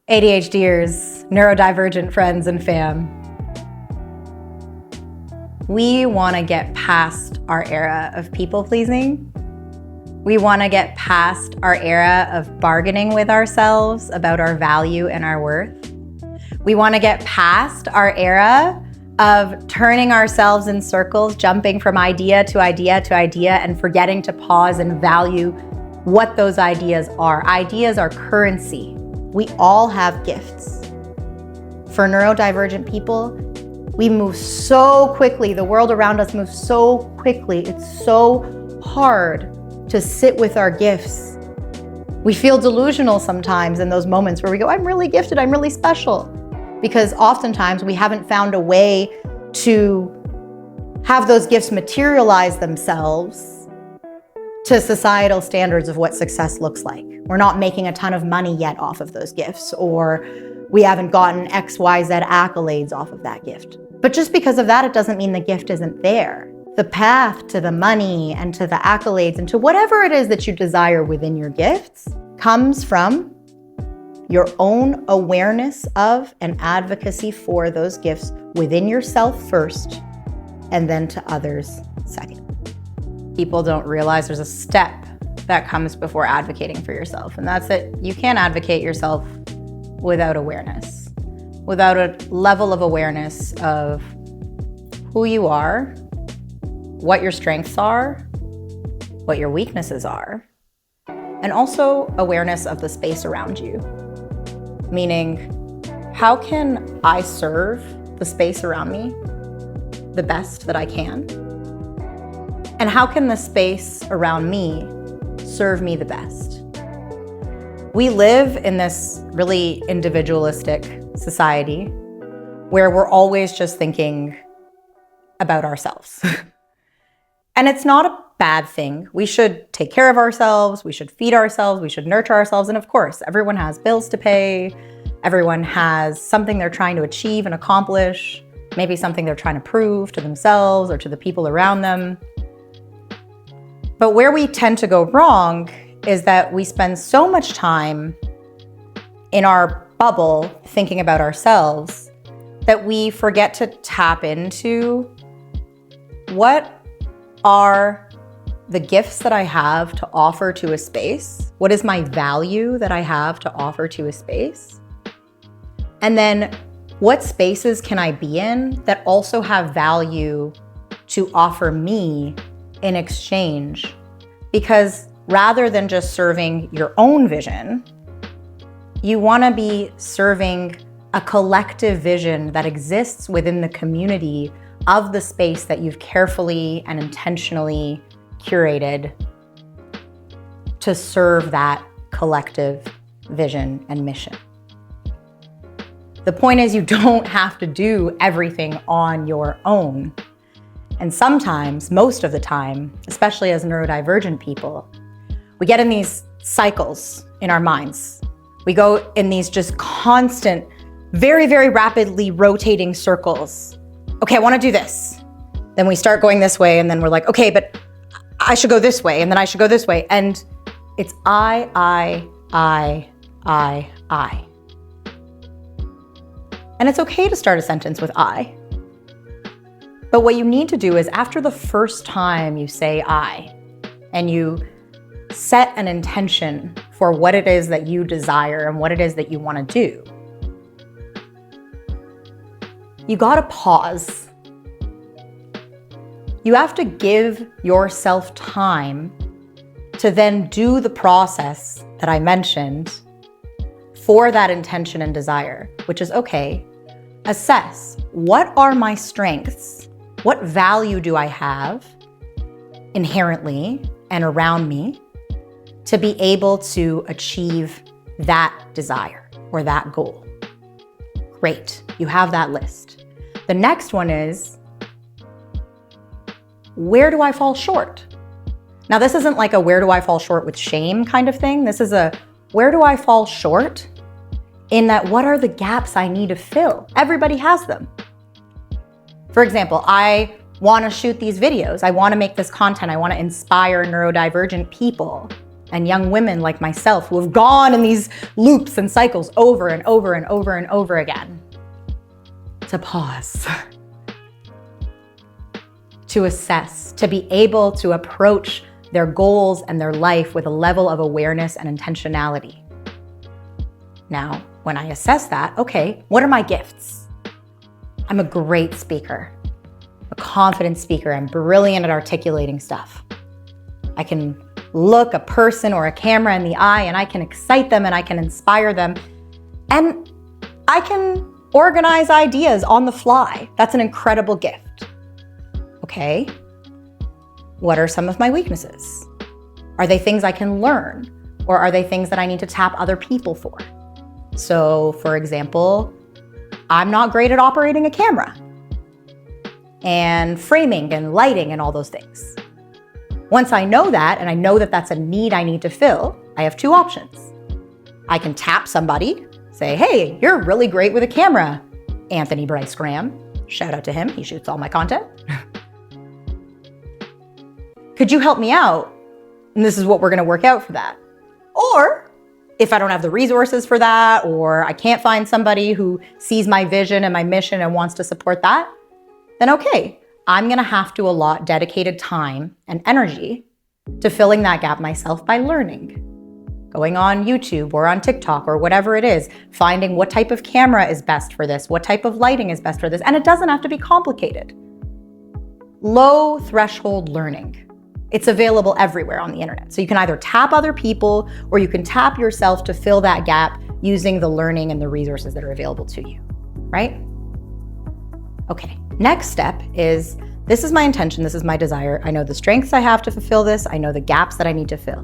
ADHDers, neurodivergent friends and fam. We want to get past our era of people-pleasing. We want to get past our era of bargaining with ourselves about our value and our worth. We want to get past our era of turning ourselves in circles, jumping from idea to idea to idea, and forgetting to pause and value what those ideas are. Ideas are currency. We all have gifts. For neurodivergent people, we move so quickly. The world around us moves so quickly. It's so hard to sit with our gifts. We feel delusional sometimes in those moments where we go, I'm really gifted, I'm really special. Because oftentimes we haven't found a way to have those gifts materialize themselves to societal standards of what success looks like. We're not making a ton of money yet off of those gifts, or we haven't gotten XYZ accolades off of that gift. But just because of that, it doesn't mean the gift isn't there. The path to the money and to the accolades and to whatever it is that you desire within your gifts comes from your own awareness of and advocacy for those gifts within yourself first, and then to others second. People don't realize there's a step that comes before advocating for yourself, and that's that you can't advocate yourself without awareness, without a level of awareness of who you are, what your strengths are, what your weaknesses are, and also awareness of the space around you. Meaning, how can I serve the space around me the best that I can? And how can the space around me serve me the best? We live in this really individualistic society where we're always just thinking about ourselves. And it's not a bad thing. We should take care of ourselves, we should feed ourselves, we should nurture ourselves, and of course, everyone has bills to pay, everyone has something they're trying to achieve and accomplish, maybe something they're trying to prove to themselves or to the people around them. But where we tend to go wrong is that we spend so much time in our bubble thinking about ourselves that we forget to tap into what are the gifts that I have to offer to a space? What is my value that I have to offer to a space? And then what spaces can I be in that also have value to offer me in exchange? Because rather than just serving your own vision, you want to be serving a collective vision that exists within the community of the space that you've carefully and intentionally curated to serve that collective vision and mission. The point is, you don't have to do everything on your own. And sometimes, most of the time, especially as neurodivergent people, we get in these cycles in our minds. We go in these just constant, very, very rapidly rotating circles. Okay, I want to do this. Then we start going this way, and then we're like, okay, but I should go this way, and then I should go this way. And it's I. And it's okay to start a sentence with I. But what you need to do is, after the first time you say I, and you set an intention for what it is that you desire and what it is that you want to do, you gotta pause. You have to give yourself time to then do the process that I mentioned for that intention and desire, which is, okay, assess what are my strengths? What value do I have inherently and around me to be able to achieve that desire or that goal? Great, you have that list. The next one is, where do I fall short? Now, this isn't like a where do I fall short with shame kind of thing. This is a where do I fall short in that what are the gaps I need to fill? Everybody has them. For example, I want to shoot these videos. I want to make this content. I want to inspire neurodivergent people. and young women like myself who have gone in these loops and cycles over and over and over and over again, to pause, to assess, to be able to approach their goals and their life with a level of awareness and intentionality. Now, when I assess that, okay, what are my gifts? I'm a great speaker, a confident speaker. I'm brilliant at articulating stuff. I can look a person or a camera in the eye and I can excite them and I can inspire them. And I can organize ideas on the fly. That's an incredible gift. Okay, what are some of my weaknesses? Are they things I can learn? Or are they things that I need to tap other people for? So, for example, I'm not great at operating a camera and framing and lighting and all those things. Once I know that, and I know that that's a need I need to fill, I have two options. I can tap somebody, say, hey, you're really great with a camera, Anthony Bryce Graham. Shout out to him, he shoots all my content. Could you help me out? And this is what we're gonna work out for that. Or if I don't have the resources for that, or I can't find somebody who sees my vision and my mission and wants to support that, then okay, I'm gonna have to allot dedicated time and energy to filling that gap myself by learning. Going on YouTube or on TikTok or whatever it is, finding what type of camera is best for this, what type of lighting is best for this, and it doesn't have to be complicated. Low threshold learning. It's available everywhere on the internet. So you can either tap other people or you can tap yourself to fill that gap using the learning and the resources that are available to you, right? Okay, next step is, this is my intention, this is my desire. I know the strengths I have to fulfill this. I know the gaps that I need to fill.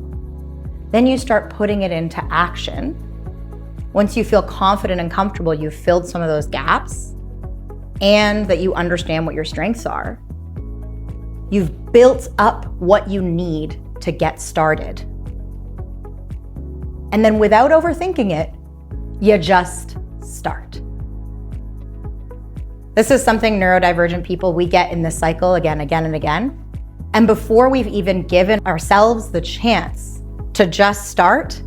Then you start putting it into action. Once you feel confident and comfortable, you've filled some of those gaps and that you understand what your strengths are. You've built up what you need to get started. And then without overthinking it, you just start. This is something neurodivergent people, we get in this cycle again and again. And before we've even given ourselves the chance to just start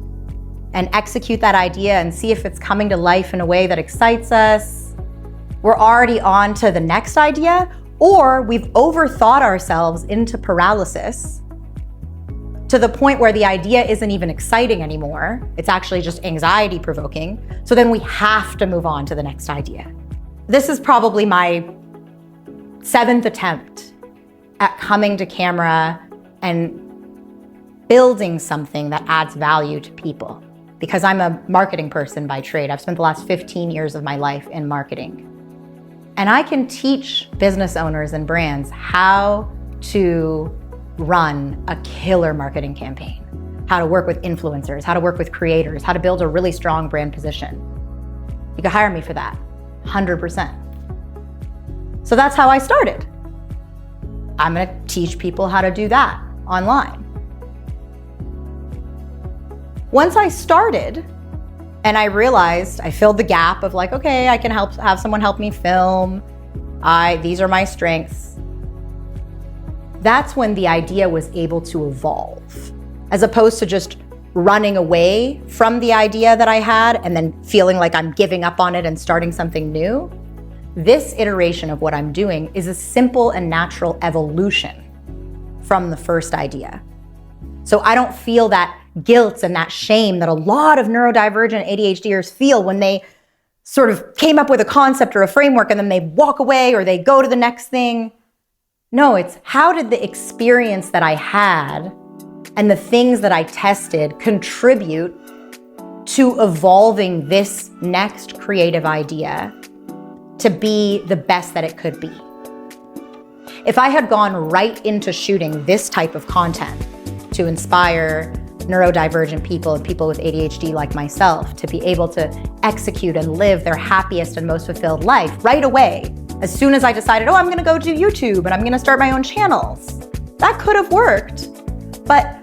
and execute that idea and see if it's coming to life in a way that excites us, we're already on to the next idea. Or we've overthought ourselves into paralysis to the point where the idea isn't even exciting anymore. It's actually just anxiety provoking. So then we have to move on to the next idea. This is probably my 7th attempt at coming to camera and building something that adds value to people. Because I'm a marketing person by trade. I've spent the last 15 years of my life in marketing. And I can teach business owners and brands how to run a killer marketing campaign, how to work with influencers, how to work with creators, how to build a really strong brand position. You can hire me for that, 100%. So that's how I started. I'm gonna teach people how to do that online. Once I started, and I realized I filled the gap of like, okay, I can have someone help me film. These are my strengths. That's when the idea was able to evolve, as opposed to just running away from the idea that I had and then feeling like I'm giving up on it and starting something new. This iteration of what I'm doing is a simple and natural evolution from the first idea. So I don't feel that guilt and that shame that a lot of neurodivergent ADHDers feel when they sort of came up with a concept or a framework and then they walk away or they go to the next thing. No, it's how did the experience that I had and the things that I tested contribute to evolving this next creative idea to be the best that it could be. If I had gone right into shooting this type of content to inspire neurodivergent people and people with ADHD like myself to be able to execute and live their happiest and most fulfilled life right away, as soon as I decided, oh, I'm gonna go do YouTube and I'm gonna start my own channels. That could have worked, but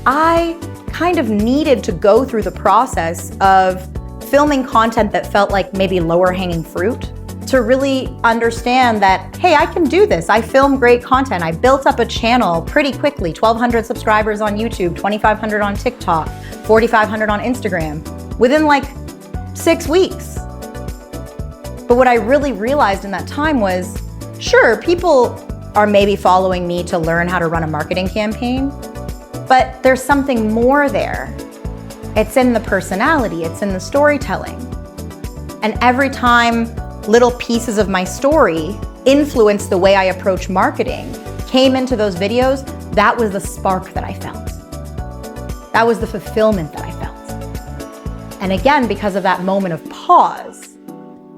I kind of needed to go through the process of filming content that felt like maybe lower hanging fruit to really understand that, hey, I can do this. I film great content. I built up a channel pretty quickly, 1,200 subscribers on YouTube, 2,500 on TikTok, 4,500 on Instagram, within like 6 weeks. But what I really realized in that time was, sure, people are maybe following me to learn how to run a marketing campaign, but there's something more there. It's in the personality, it's in the storytelling. And every time little pieces of my story influenced the way I approach marketing, came into those videos, that was the spark that I felt. That was the fulfillment that I felt. And again, because of that moment of pause,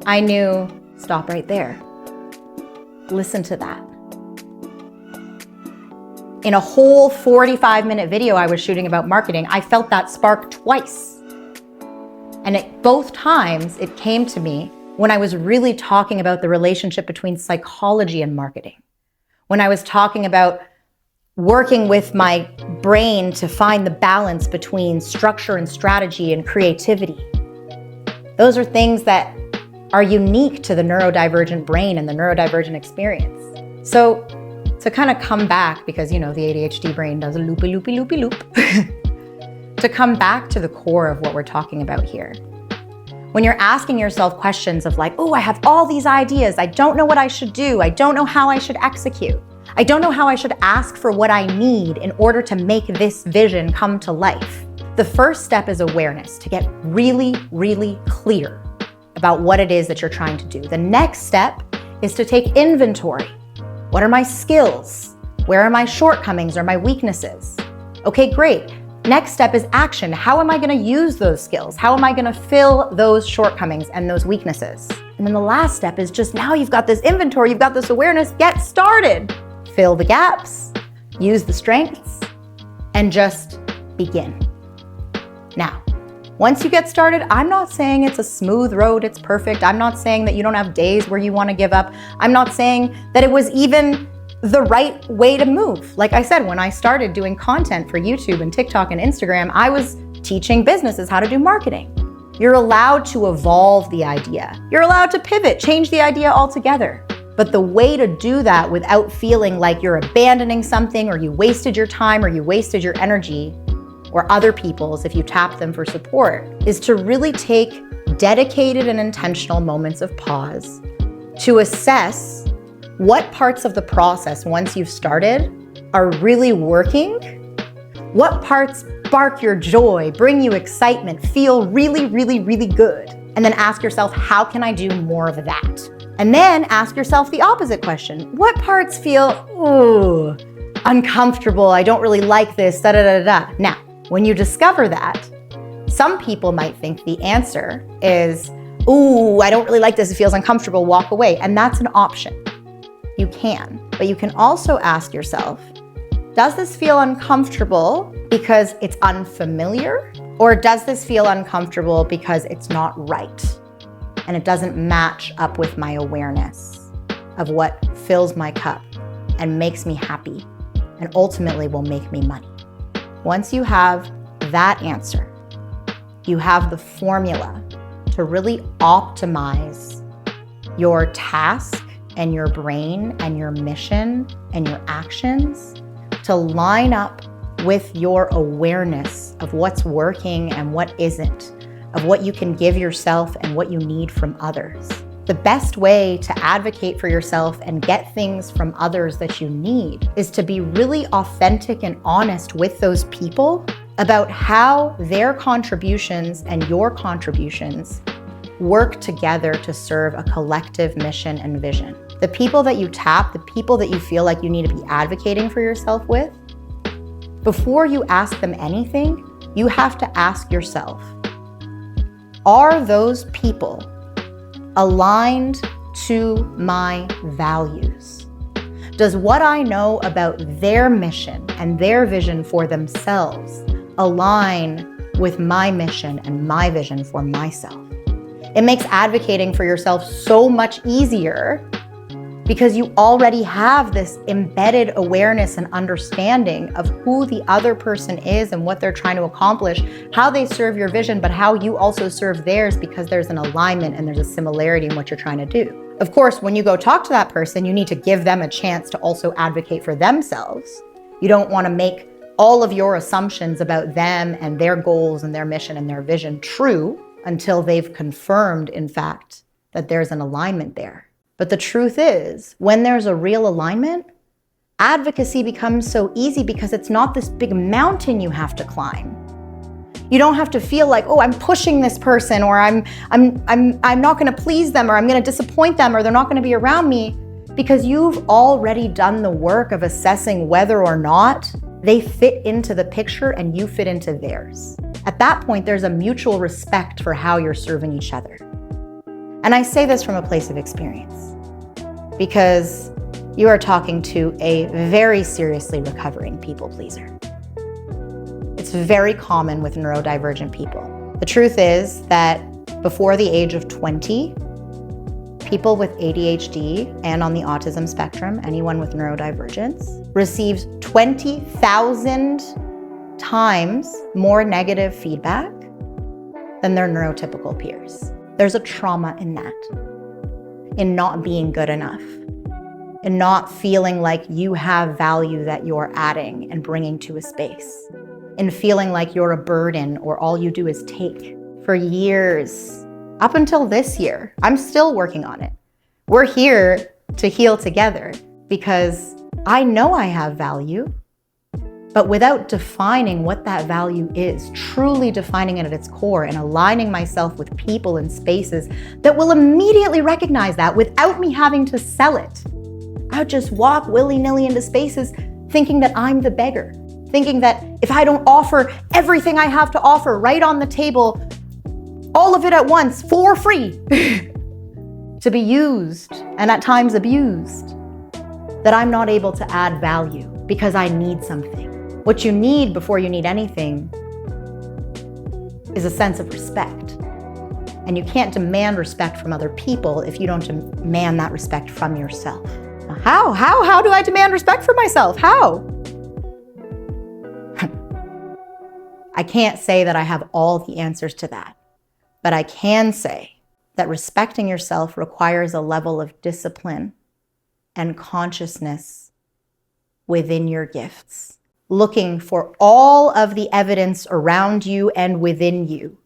I knew, stop right there. Listen to that. In a whole 45-minute video I was shooting about marketing, I felt that spark twice. And at both times, it came to me when I was really talking about the relationship between psychology and marketing. When I was talking about working with my brain to find the balance between structure and strategy and creativity. Those are things that are unique to the neurodivergent brain and the neurodivergent experience. So to kind of come back, because the ADHD brain does a loopy, loopy, loopy, loop, to come back to the core of what we're talking about here. When you're asking yourself questions of like, oh, I have all these ideas. I don't know what I should do. I don't know how I should execute. I don't know how I should ask for what I need in order to make this vision come to life. The first step is awareness, to get really, really clear about what it is that you're trying to do. The next step is to take inventory. What are my skills? Where are my shortcomings or my weaknesses? Okay, great. Next step is action. How am I going to use those skills? How am I going to fill those shortcomings and those weaknesses? And then the last step is just now you've got this inventory, you've got this awareness, get started. Fill the gaps, use the strengths, and just begin. Now, once you get started, I'm not saying it's a smooth road, it's perfect. I'm not saying that you don't have days where you want to give up. I'm not saying that it was even the right way to move. Like I said, when I started doing content for YouTube and TikTok and Instagram, I was teaching businesses how to do marketing. You're allowed to evolve the idea. You're allowed to pivot, change the idea altogether. But the way to do that without feeling like you're abandoning something or you wasted your time or you wasted your energy or other people's if you tap them for support is to really take dedicated and intentional moments of pause to assess what parts of the process, once you've started, are really working, what parts spark your joy, bring you excitement, feel really, really, really good. And then ask yourself, how can I do more of that? And then ask yourself the opposite question. What parts feel, ooh, uncomfortable, I don't really like this, da da da da. Now, when you discover that, some people might think the answer is, ooh, I don't really like this, it feels uncomfortable, walk away. And that's an option. You can, but you can also ask yourself, does this feel uncomfortable because it's unfamiliar? Or does this feel uncomfortable because it's not right? And it doesn't match up with my awareness of what fills my cup and makes me happy and ultimately will make me money. Once you have that answer, you have the formula to really optimize your task and your brain and your mission and your actions to line up with your awareness of what's working and what isn't, of what you can give yourself and what you need from others. The best way to advocate for yourself and get things from others that you need is to be really authentic and honest with those people about how their contributions and your contributions work together to serve a collective mission and vision. The people that you tap, the people that you feel like you need to be advocating for yourself with, before you ask them anything, you have to ask yourself, are those people aligned to my values? Does what I know about their mission and their vision for themselves align with my mission and my vision for myself? It makes advocating for yourself so much easier because you already have this embedded awareness and understanding of who the other person is and what they're trying to accomplish, how they serve your vision, but how you also serve theirs, because there's an alignment and there's a similarity in what you're trying to do. Of course, when you go talk to that person, you need to give them a chance to also advocate for themselves. You don't want to make all of your assumptions about them and their goals and their mission and their vision true until they've confirmed, in fact, that there's an alignment there. But the truth is, when there's a real alignment, advocacy becomes so easy because it's not this big mountain you have to climb. You don't have to feel like, oh, I'm pushing this person, or I'm not going to please them, or I'm going to disappoint them, or they're not going to be around me, because you've already done the work of assessing whether or not they fit into the picture and you fit into theirs. At that point, there's a mutual respect for how you're serving each other. And I say this from a place of experience, because you are talking to a very seriously recovering people pleaser. It's very common with neurodivergent people. The truth is that before the age of 20, people with ADHD and on the autism spectrum, anyone with neurodivergence, receives 20,000 times more negative feedback than their neurotypical peers. There's a trauma in that, in not being good enough, in not feeling like you have value that you're adding and bringing to a space, in feeling like you're a burden or all you do is take. For years, up until this year, I'm still working on it. We're here to heal together because I know I have value, but without defining what that value is, truly defining it at its core and aligning myself with people and spaces that will immediately recognize that without me having to sell it. I would just walk willy-nilly into spaces thinking that I'm the beggar, thinking that if I don't offer everything I have to offer right on the table, all of it at once for free, to be used and at times abused, that I'm not able to add value because I need something. What you need before you need anything is a sense of respect. And you can't demand respect from other people if you don't demand that respect from yourself. How do I demand respect for myself? How? I can't say that I have all the answers to that, but I can say that respecting yourself requires a level of discipline and consciousness within your gifts. Looking for all of the evidence around you and within you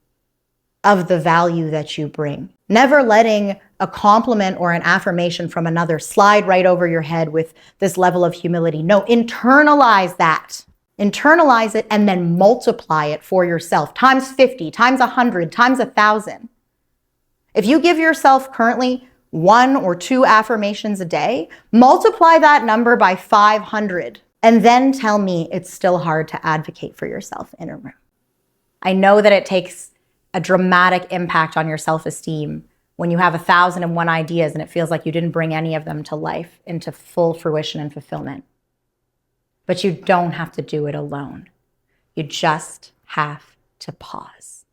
of the value that you bring. Never letting a compliment or an affirmation from another slide right over your head with this level of humility. No, internalize that. Internalize it and then multiply it for yourself. Times 50, times 100, times 1,000. If you give yourself currently 1 or 2 affirmations a day, multiply that number by 500. And then tell me it's still hard to advocate for yourself in a room. I know that it takes a dramatic impact on your self-esteem when you have 1,001 ideas and it feels like you didn't bring any of them to life, into full fruition and fulfillment. But you don't have to do it alone. You just have to pause.